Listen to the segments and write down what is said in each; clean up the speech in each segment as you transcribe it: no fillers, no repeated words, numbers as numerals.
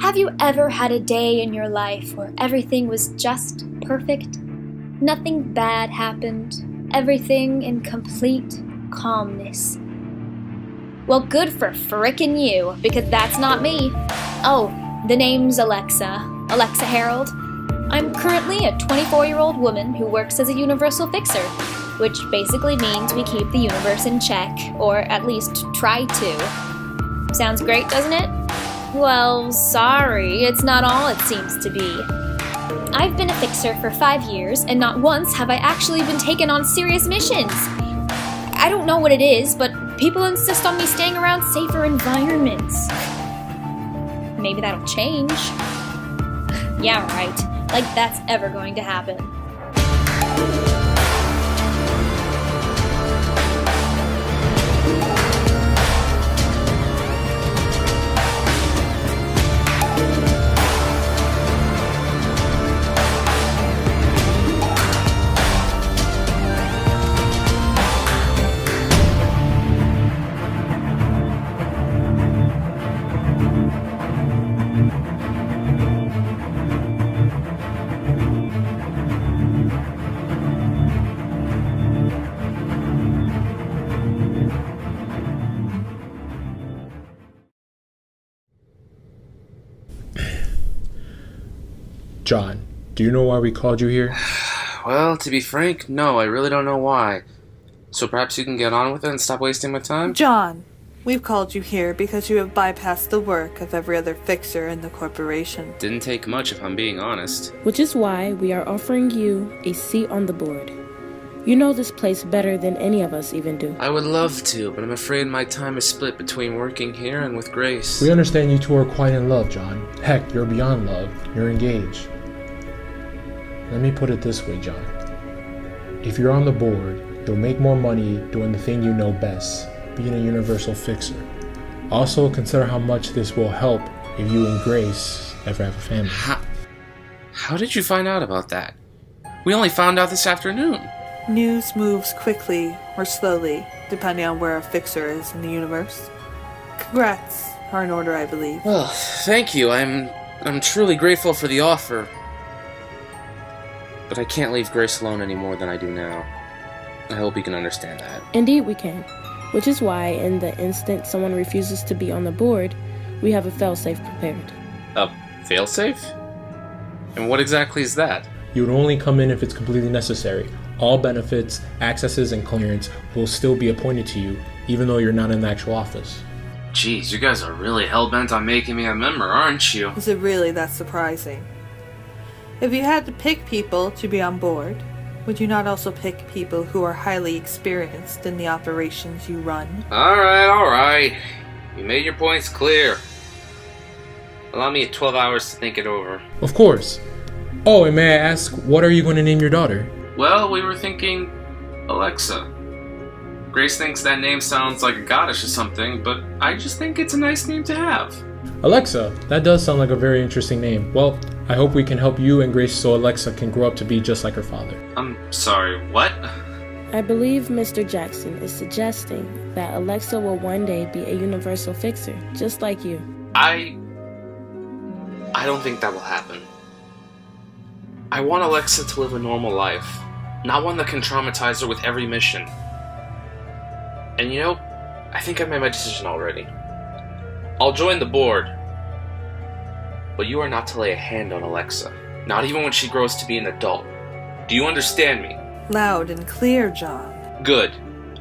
Have you ever had a day in your life where everything was just perfect? Nothing bad happened. Everything in complete calmness. Well, good for frickin' you, because that's not me. Oh, the name's Alexa Harold. I'm currently a 24-year-old woman who works as a universal fixer, which basically means we keep the universe in check, or at least try to. Sounds great, doesn't it? Well, sorry, it's not all it seems to be. I've been a fixer for 5 years, and not once have I actually been taken on serious missions. I don't know what it is, but people insist on me staying around safer environments. Maybe that'll change. Yeah, right. Like that's ever going to happen. John, do you know why we called you here? Well, to be frank, no, I really don't know why. So perhaps you can get on with it and stop wasting my time? John, we've called you here because you have bypassed the work of every other fixer in the corporation. Didn't take much, if I'm being honest. Which is why we are offering you a seat on the board. You know this place better than any of us even do. I would love to, but I'm afraid my time is split between working here and with Grace. We understand you two are quite in love, John. Heck, you're beyond love. You're engaged. Let me put it this way, John. If you're on the board, you'll make more money doing the thing you know best, being a universal fixer. Also, consider how much this will help if you and Grace ever have a family. How did you find out about that? We only found out this afternoon. News moves quickly or slowly, depending on where a fixer is in the universe. Congrats are in order, I believe. Well, thank you. I'm truly grateful for the offer. But I can't leave Grace alone any more than I do now. I hope you can understand that. Indeed we can. Which is why, in the instant someone refuses to be on the board, we have a failsafe prepared. A failsafe? And what exactly is that? You would only come in if it's completely necessary. All benefits, accesses, and clearance will still be appointed to you, even though you're not in the actual office. Jeez, you guys are really hell-bent on making me a member, aren't you? Is it really that surprising? If you had to pick people to be on board, would you not also pick people who are highly experienced in the operations you run? Alright. You made your points clear. Allow me 12 hours to think it over. Of course. Oh, and may I ask, what are you going to name your daughter? Well, we were thinking Alexa. Grace thinks that name sounds like a goddess or something, but I just think it's a nice name to have. Alexa, that does sound like a very interesting name. Well, I hope we can help you and Grace so Alexa can grow up to be just like her father. I'm sorry, what? I believe Mr. Jackson is suggesting that Alexa will one day be a universal fixer, just like you. I don't think that will happen. I want Alexa to live a normal life, not one that can traumatize her with every mission. And you know, I think I made my decision already. I'll join the board, but you are not to lay a hand on Alexa, not even when she grows to be an adult. Do you understand me? Loud and clear, John. Good.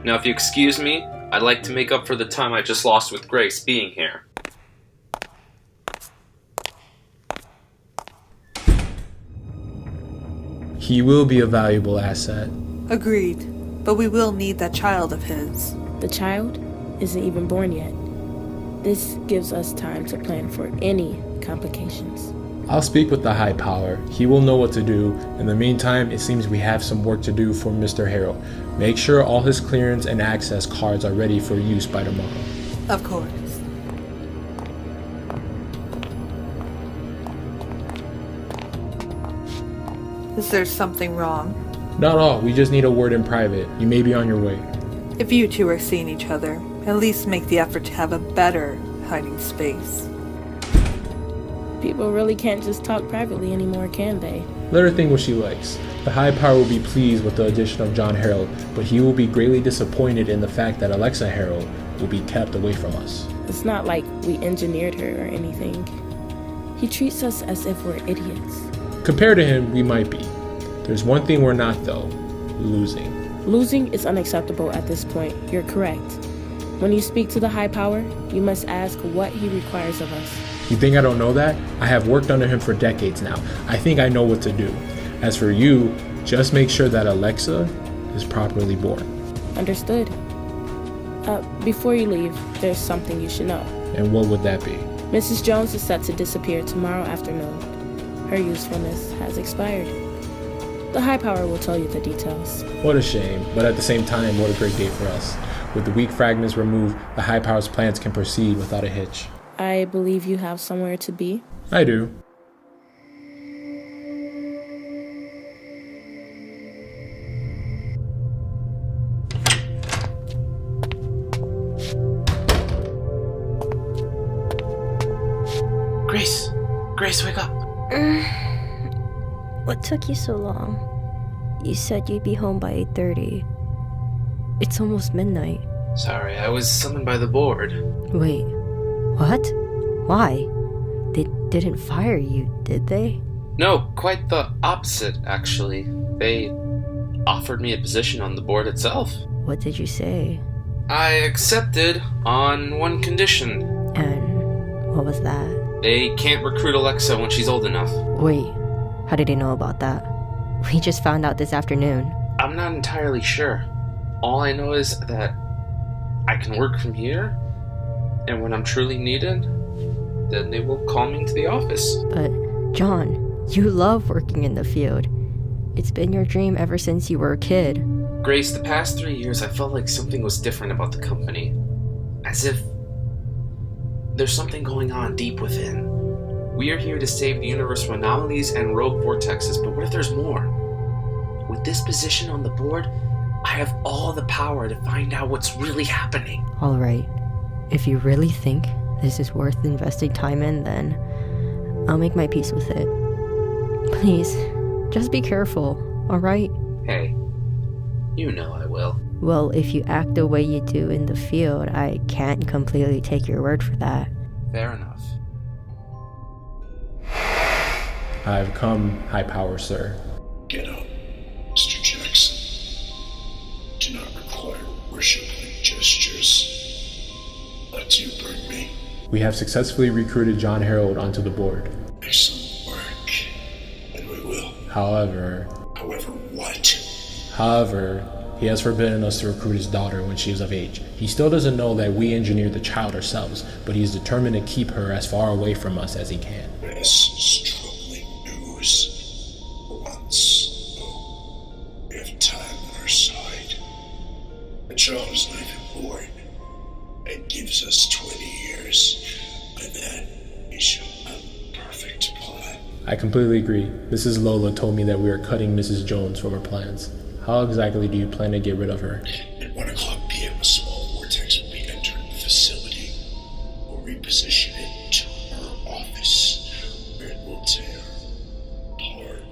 Now if you excuse me, I'd like to make up for the time I just lost with Grace being here. He will be a valuable asset. Agreed, but we will need that child of his. The child isn't even born yet. This gives us time to plan for any complications. I'll speak with the high power. He will know what to do. In the meantime, it seems we have some work to do for Mr. Harold. Make sure all his clearance and access cards are ready for use by tomorrow. Of course. Is there something wrong? Not all. We just need a word in private. You may be on your way. If you two are seeing each other, at least make the effort to have a better hiding space. People really can't just talk privately anymore, can they? Let her think what she likes. The High Power will be pleased with the addition of John Harold, but he will be greatly disappointed in the fact that Alexa Harold will be kept away from us. It's not like we engineered her or anything. He treats us as if we're idiots. Compared to him, we might be. There's one thing we're not, though: losing. Losing is unacceptable at this point. You're correct. When you speak to the High Power, you must ask what he requires of us. You think I don't know that? I have worked under him for decades now. I think I know what to do. As for you, just make sure that Alexa is properly born. Understood. Before you leave, there's something you should know. And what would that be? Mrs. Jones is set to disappear tomorrow afternoon. Her usefulness has expired. The High Power will tell you the details. What a shame, but at the same time, what a great day for us. With the weak fragments removed, the High Power's plans can proceed without a hitch. I believe you have somewhere to be. I do. Grace, wake up. What took you so long? You said you'd be home by 8:30. It's almost midnight. Sorry, I was summoned by the board. Wait, what? Why? They didn't fire you, did they? No, quite the opposite, actually. They offered me a position on the board itself. What did you say? I accepted on one condition. And what was that? They can't recruit Alexa when she's old enough. Wait, how did they know about that? We just found out this afternoon. I'm not entirely sure. All I know is that I can work from here, and when I'm truly needed, then they will call me into the office. But, John, you love working in the field. It's been your dream ever since you were a kid. Grace, the past 3 years I felt like something was different about the company. As if there's something going on deep within. We are here to save the universe from anomalies and rogue vortexes, but what if there's more? With this position on the board, I have all the power to find out what's really happening. Alright, if you really think this is worth investing time in, then I'll make my peace with it. Please, just be careful, alright? Hey, you know I will. Well, if you act the way you do in the field, I can't completely take your word for that. Fair enough. I've come, High Power, sir. Get up, Mr. Jackson. Do not require worshipful gestures. Let you bring me. We have successfully recruited John Harold onto the board. Excellent work. And we will. However, what? He has forbidden us to recruit his daughter when she is of age. He still doesn't know that we engineered the child ourselves, but he is determined to keep her as far away from us as he can. This is troubling news. For once, though, we have time on our side. The child is not even born. It gives us 20 years. By then, we should have a perfect plan. I completely agree. Mrs. Lola told me that we are cutting Mrs. Jones from our plans. How exactly do you plan to get rid of her? At 1 o'clock p.m., a small vortex will be entering the facility. We'll reposition it to her office, where it will tear apart.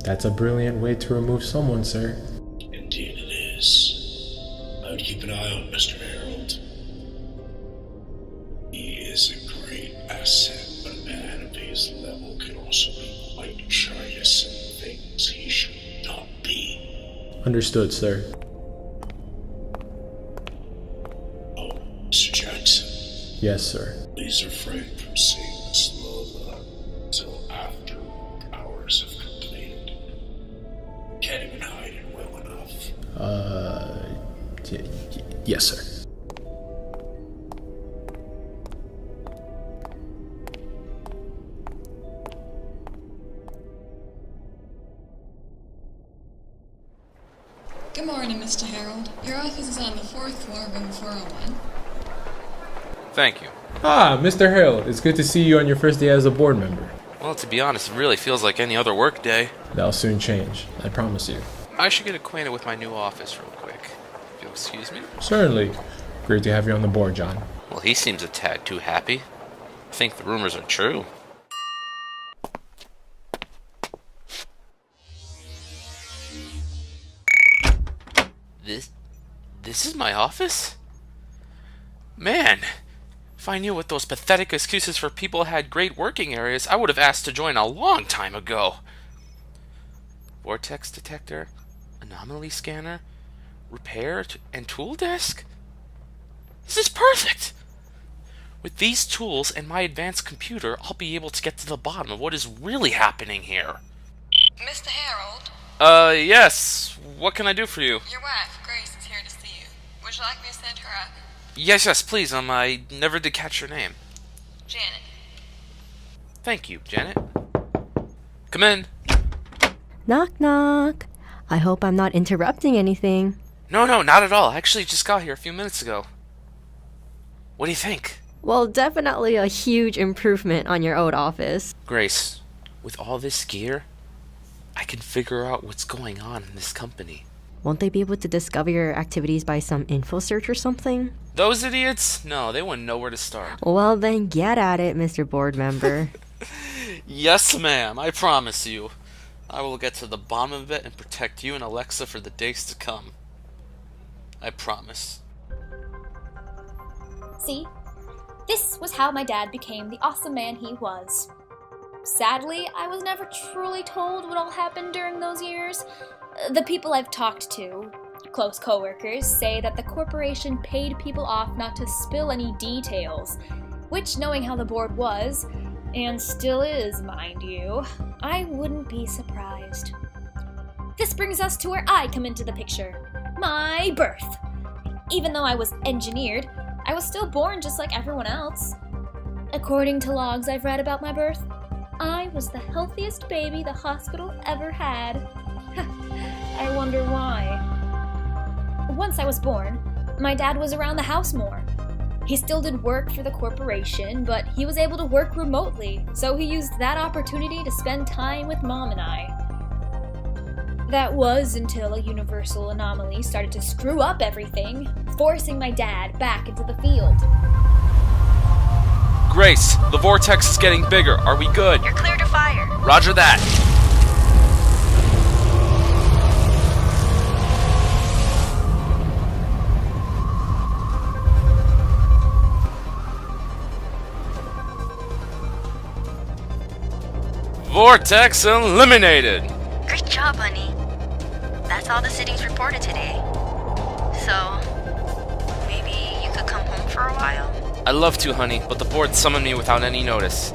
That's a brilliant way to remove someone, sir. Indeed it is. I would keep an eye on Mr. Harold. He is a great asset, but a man of his level can also be quite curious in things he should not be. Understood, sir. Oh, Mr. Jackson. Yes, sir. Please refrain from seeing Miss Lola until after hours have completed. Can't even hide it well enough. Yes, sir. Good morning, Mr. Harold. Your office is on the 4th floor, room 401. Thank you. Ah, Mr. Harold, it's good to see you on your first day as a board member. Well, to be honest, it really feels like any other work day. That'll soon change, I promise you. I should get acquainted with my new office real quick. If you'll excuse me. Certainly. Great to have you on the board, John. Well, he seems a tad too happy. I think the rumors are true. This is my office? Man, if I knew what those pathetic excuses for people had great working areas, I would have asked to join a long time ago. Vortex detector, anomaly scanner, repair and tool desk? This is perfect! With these tools and my advanced computer, I'll be able to get to the bottom of what is really happening here. Mr. Harold, Yes. What can I do for you? your wife, Grace, is here to see you. Would you like me to send her up? Yes, please. I never did catch your name. Janet. Thank you, Janet. Come in. Knock, knock. I hope I'm not interrupting anything. No, not at all. I actually just got here a few minutes ago. What do you think? Well, definitely a huge improvement on your old office. Grace, with all this gear, I can figure out what's going on in this company. Won't they be able to discover your activities by some info search or something? Those idiots? No, they wouldn't know where to start. Well, then get at it, Mr. Board Member. Yes, ma'am. I promise you. I will get to the bottom of it and protect you and Alexa for the days to come. I promise. See? This was how my dad became the awesome man he was. Sadly, I was never truly told what all happened during those years. The people I've talked to, close coworkers, say that the corporation paid people off not to spill any details, which, knowing how the board was, and still is, mind you, I wouldn't be surprised. This brings us to where I come into the picture. My birth. Even though I was engineered, I was still born just like everyone else. According to logs I've read about my birth, I was the healthiest baby the hospital ever had. I wonder why. Once I was born, my dad was around the house more. He still did work for the corporation, but he was able to work remotely, so he used that opportunity to spend time with Mom and I. That was until a universal anomaly started to screw up everything, forcing my dad back into the field. Grace, the vortex is getting bigger. Are we good? You're clear to fire. Roger that. Vortex eliminated. Great job, honey. That's all the sittings reported today. So, maybe you could come home for a while? I'd love to, honey, but the board summoned me without any notice.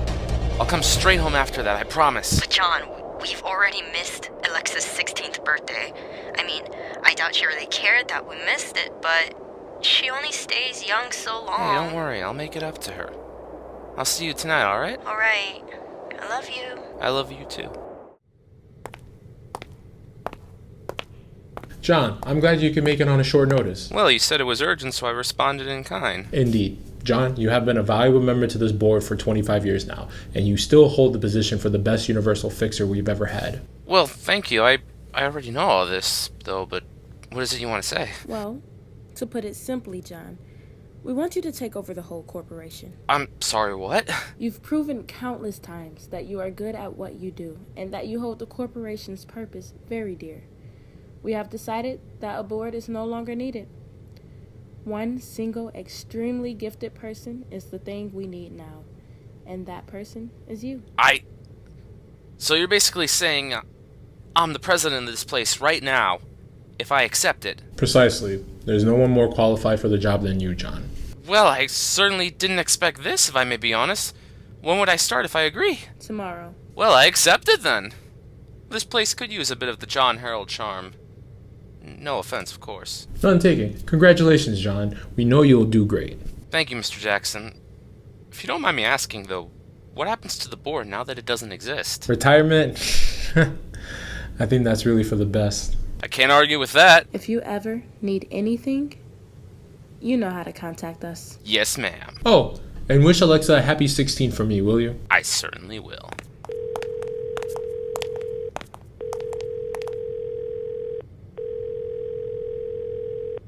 I'll come straight home after that, I promise. But John, we've already missed Alexa's 16th birthday. I mean, I doubt she really cared that we missed it, but she only stays young so long. Hey, don't worry, I'll make it up to her. I'll see you tonight, alright? Alright. I love you. I love you too. John, I'm glad you could make it on a short notice. Well, you said it was urgent, so I responded in kind. Indeed. John, you have been a valuable member to this board for 25 years now, and you still hold the position for the best universal fixer we've ever had. Well, thank you. I already know all this, though, but what is it you want to say? Well, to put it simply, John, we want you to take over the whole corporation. I'm sorry, what? You've proven countless times that you are good at what you do, and that you hold the corporation's purpose very dear. We have decided that a board is no longer needed. One single extremely gifted person is the thing we need now, and that person is you. So you're basically saying I'm the president of this place right now, if I accept it? Precisely. There's no one more qualified for the job than you, John. Well, I certainly didn't expect this, if I may be honest. When would I start if I agree? Tomorrow. Well, I accept it then. This place could use a bit of the John Harold charm. No offense, of course. None taken. Congratulations, John. We know you'll do great. Thank you, Mr. Jackson. If you don't mind me asking, though, what happens to the board now that it doesn't exist? Retirement? I think that's really for the best. I can't argue with that. If you ever need anything, you know how to contact us. Yes, ma'am. Oh, and wish Alexa a happy 16 for me, will you? I certainly will.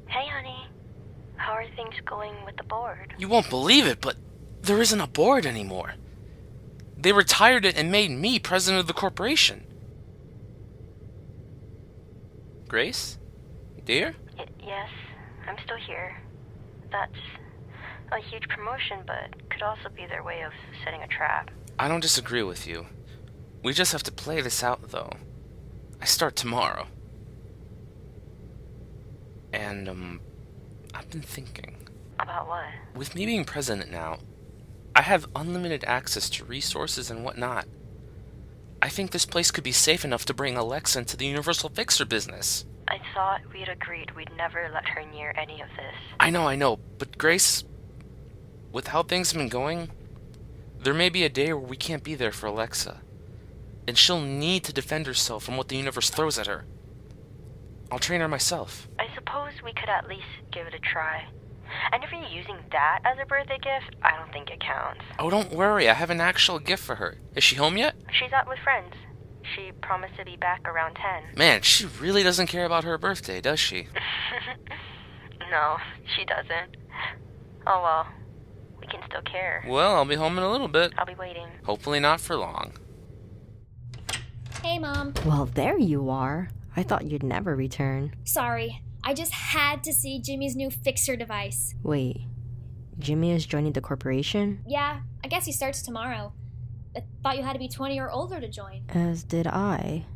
Hey, honey. How are things going with the board? You won't believe it, but there isn't a board anymore. They retired it and made me president of the corporation. Grace? Dear? Yes, I'm still here. That's a huge promotion, but could also be their way of setting a trap. I don't disagree with you. We just have to play this out, though. I start tomorrow. And, I've been thinking. About what? With me being president now, I have unlimited access to resources and whatnot. I think this place could be safe enough to bring Alexa into the Universal Fixer business. I thought we'd agreed we'd never let her near any of this. I know, but Grace, with how things have been going, there may be a day where we can't be there for Alexa. And she'll need to defend herself from what the universe throws at her. I'll train her myself. I suppose we could at least give it a try. And if you're using that as a birthday gift, I don't think it counts. Oh, don't worry, I have an actual gift for her. Is she home yet? She's out with friends. She promised to be back around 10. Man, she really doesn't care about her birthday, does she? No, she doesn't. Oh well, we can still care. Well, I'll be home in a little bit. I'll be waiting. Hopefully not for long. Hey, Mom. Well, there you are. I thought you'd never return. Sorry, I just had to see Jimmy's new fixer device. Wait, Jimmy is joining the corporation? Yeah, I guess he starts tomorrow. I thought you had to be 20 or older to join. As did I.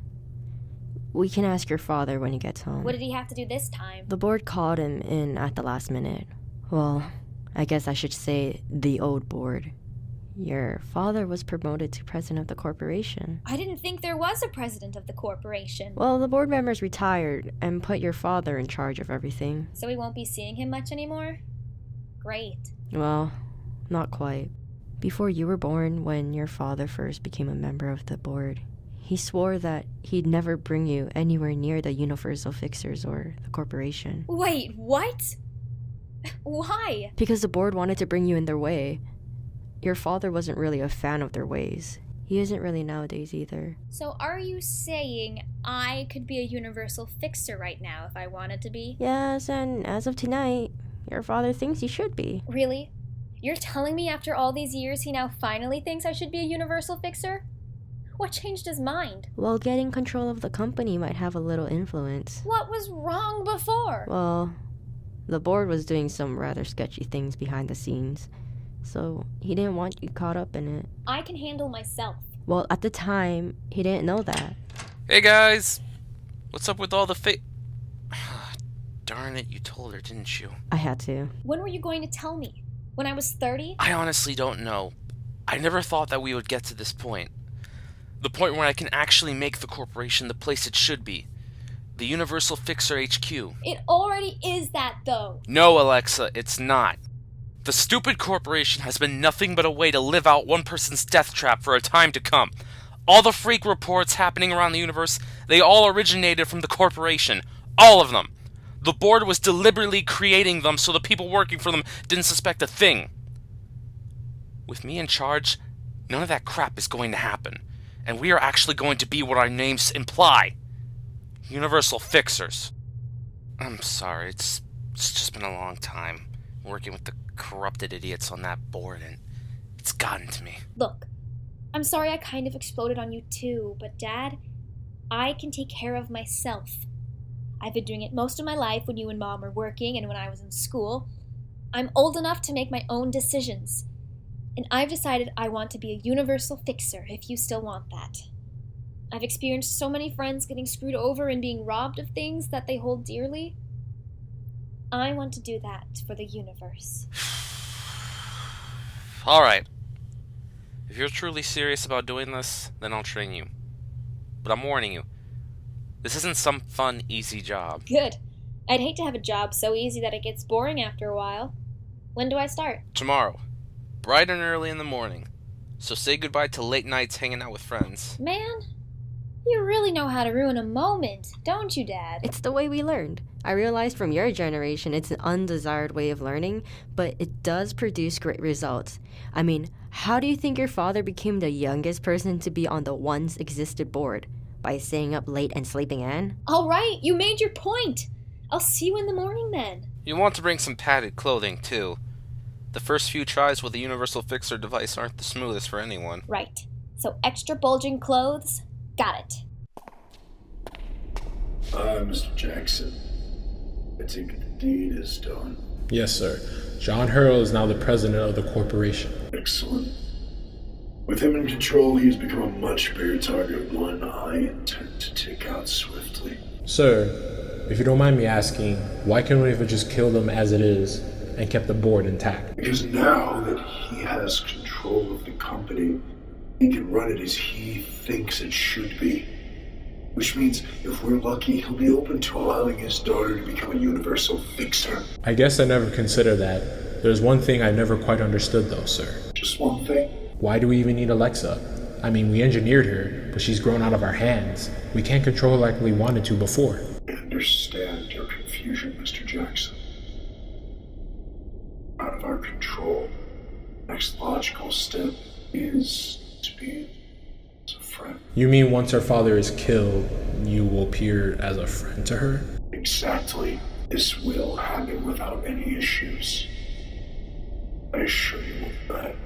We can ask your father when he gets home. What did he have to do this time? The board called him in at the last minute. Well, I guess I should say the old board. Your father was promoted to president of the corporation. I didn't think there was a president of the corporation. Well, the board members retired and put your father in charge of everything. So we won't be seeing him much anymore? Great. Well, not quite. Before you were born, when your father first became a member of the board, he swore that he'd never bring you anywhere near the Universal Fixers or the corporation. Wait, what? Why? Because the board wanted to bring you in their way. Your father wasn't really a fan of their ways. He isn't really nowadays either. So are you saying I could be a Universal Fixer right now if I wanted to be? Yes, and as of tonight, your father thinks you should be. Really? You're telling me after all these years he now finally thinks I should be a Universal Fixer? What changed his mind? Well, getting control of the company might have a little influence. What was wrong before? Well, the board was doing some rather sketchy things behind the scenes, so he didn't want you caught up in it. I can handle myself. Well, at the time, he didn't know that. Hey guys! What's up with all the Darn it, you told her, didn't you? I had to. When were you going to tell me? When I was 30? I honestly don't know. I never thought that we would get to this point. The point where I can actually make the corporation the place it should be. The Universal Fixer HQ. It already is that, though. No, Alexa, it's not. The stupid corporation has been nothing but a way to live out one person's death trap for a time to come. All the freak reports happening around the universe, they all originated from the corporation. All of them. The board was deliberately creating them so the people working for them didn't suspect a thing. With me in charge, none of that crap is going to happen. And we are actually going to be what our names imply. Universal Fixers. I'm sorry, it's just been a long time working with the corrupted idiots on that board, and it's gotten to me. Look, I'm sorry I kind of exploded on you too, but Dad, I can take care of myself. I've been doing it most of my life when you and Mom were working and when I was in school. I'm old enough to make my own decisions. And I've decided I want to be a Universal Fixer if you still want that. I've experienced so many friends getting screwed over and being robbed of things that they hold dearly. I want to do that for the universe. Alright. If you're truly serious about doing this, then I'll train you. But I'm warning you. This isn't some fun, easy job. Good. I'd hate to have a job so easy that it gets boring after a while. When do I start? Tomorrow. Bright and early in the morning. So say goodbye to late nights hanging out with friends. Man, you really know how to ruin a moment, don't you, Dad? It's the way we learned. I realized from your generation it's an undesired way of learning, but it does produce great results. I mean, how do you think your father became the youngest person to be on the once existed board? By staying up late and sleeping in? All right, you made your point. I'll see you in the morning then. You want to bring some padded clothing, too. The first few tries with the Universal Fixer device aren't the smoothest for anyone. Right. So extra bulging clothes? Got it. Mr. Jackson. I think the deed is done. Yes, sir. John Hurl is now the president of the corporation. Excellent. With him in control, he has become a much bigger target, one I intend to take out swiftly. Sir, if you don't mind me asking, why can't we have just killed him as it is and kept the board intact? Because now that he has control of the company, he can run it as he thinks it should be. Which means, if we're lucky, he'll be open to allowing his daughter to become a universal fixer. I guess I never considered that. There's one thing I never quite understood though, sir. Just one thing. Why do we even need Alexa? I mean, we engineered her, but she's grown out of our hands. We can't control her like we wanted to before. I understand your confusion, Mr. Jackson. Out of our control. Next logical step is to be as a friend. You mean once her father is killed, you will appear as a friend to her? Exactly. This will happen without any issues. I assure you of that.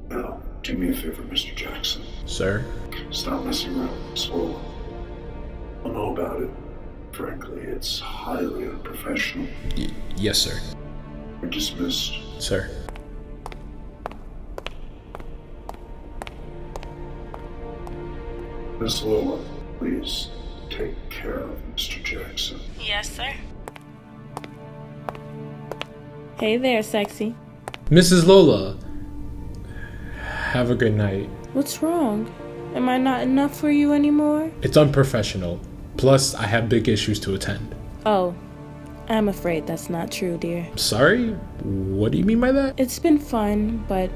Now, do me a favor, Mr. Jackson. Sir? Stop messing around with Miss Lola. I'll know about it. Frankly, it's highly unprofessional. Yes, sir. You're dismissed. Sir. Miss Lola, please take care of Mr. Jackson. Yes, sir. Hey there, sexy. Mrs. Lola, have a good night. What's wrong? Am I not enough for you anymore? It's unprofessional. Plus, I have big issues to attend. Oh, I'm afraid that's not true, dear. Sorry? What do you mean by that? It's been fun, but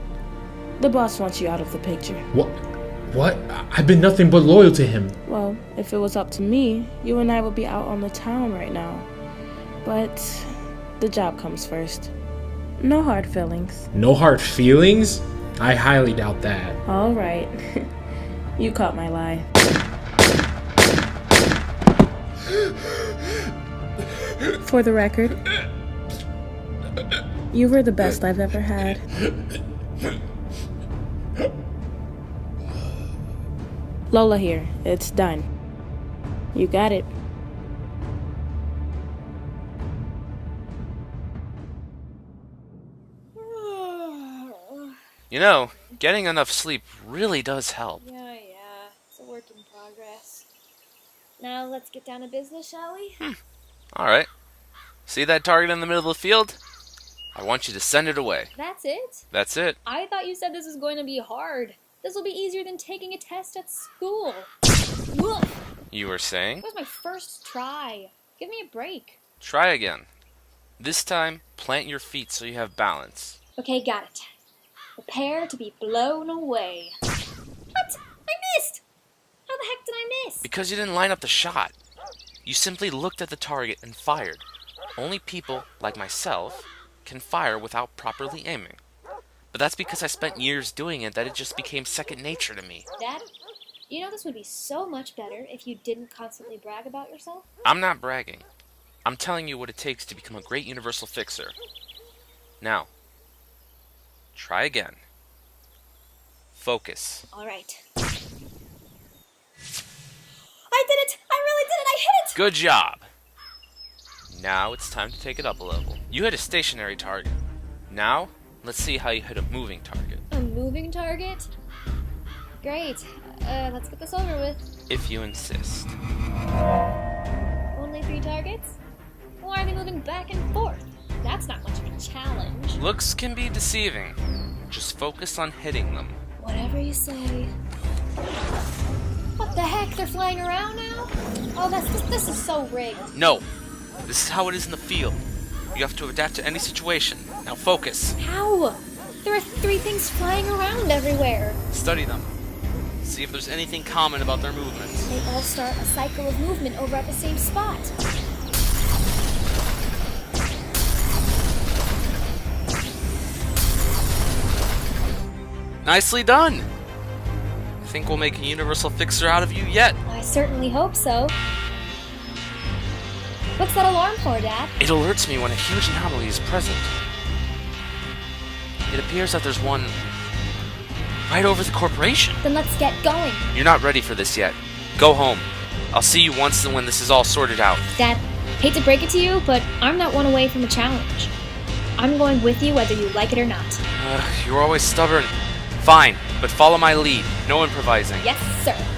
the boss wants you out of the picture. What? What? I've been nothing but loyal to him. Well, if it was up to me, you and I would be out on the town right now. But the job comes first. No hard feelings. No hard feelings? I highly doubt that. All right. You caught my lie. For the record, you were the best I've ever had. Lola here. It's done. You got it. You know, getting enough sleep really does help. Yeah. It's a work in progress. Now let's get down to business, shall we? Alright. See that target in the middle of the field? I want you to send it away. That's it? That's it. I thought you said this was going to be hard. This will be easier than taking a test at school. Whoa. You were saying? It was my first try. Give me a break. Try again. This time, plant your feet so you have balance. Okay, got it. Prepare to be blown away. What? I missed! How the heck did I miss? Because you didn't line up the shot. You simply looked at the target and fired. Only people, like myself, can fire without properly aiming. But that's because I spent years doing it that it just became second nature to me. Dad, you know this would be so much better if you didn't constantly brag about yourself? I'm not bragging. I'm telling you what it takes to become a great universal fixer. Now, try again. Focus. All right. I did it! I really did it! I hit it! Good job! Now it's time to take it up a level. You hit a stationary target. Now, let's see how you hit a moving target. A moving target? Great. Let's get this over with. If you insist. Only 3 targets? Why are they moving back and forth? That's not much of a challenge. Looks can be deceiving. Just focus on hitting them. Whatever you say. What the heck? They're flying around now? Oh, this is so rigged. No. This is how it is in the field. You have to adapt to any situation. Now focus. How? There are 3 things flying around everywhere. Study them. See if there's anything common about their movements. They all start a cycle of movement over at the same spot. Nicely done! I think we'll make a universal fixer out of you yet. I certainly hope so. What's that alarm for, Dad? It alerts me when a huge anomaly is present. It appears that there's one right over the corporation. Then let's get going. You're not ready for this yet. Go home. I'll see you once and when this is all sorted out. Dad, Hate to break it to you, but I'm not one away from a challenge. I'm going with you whether you like it or not. You're always stubborn. Fine, but follow my lead. No improvising. Yes, sir.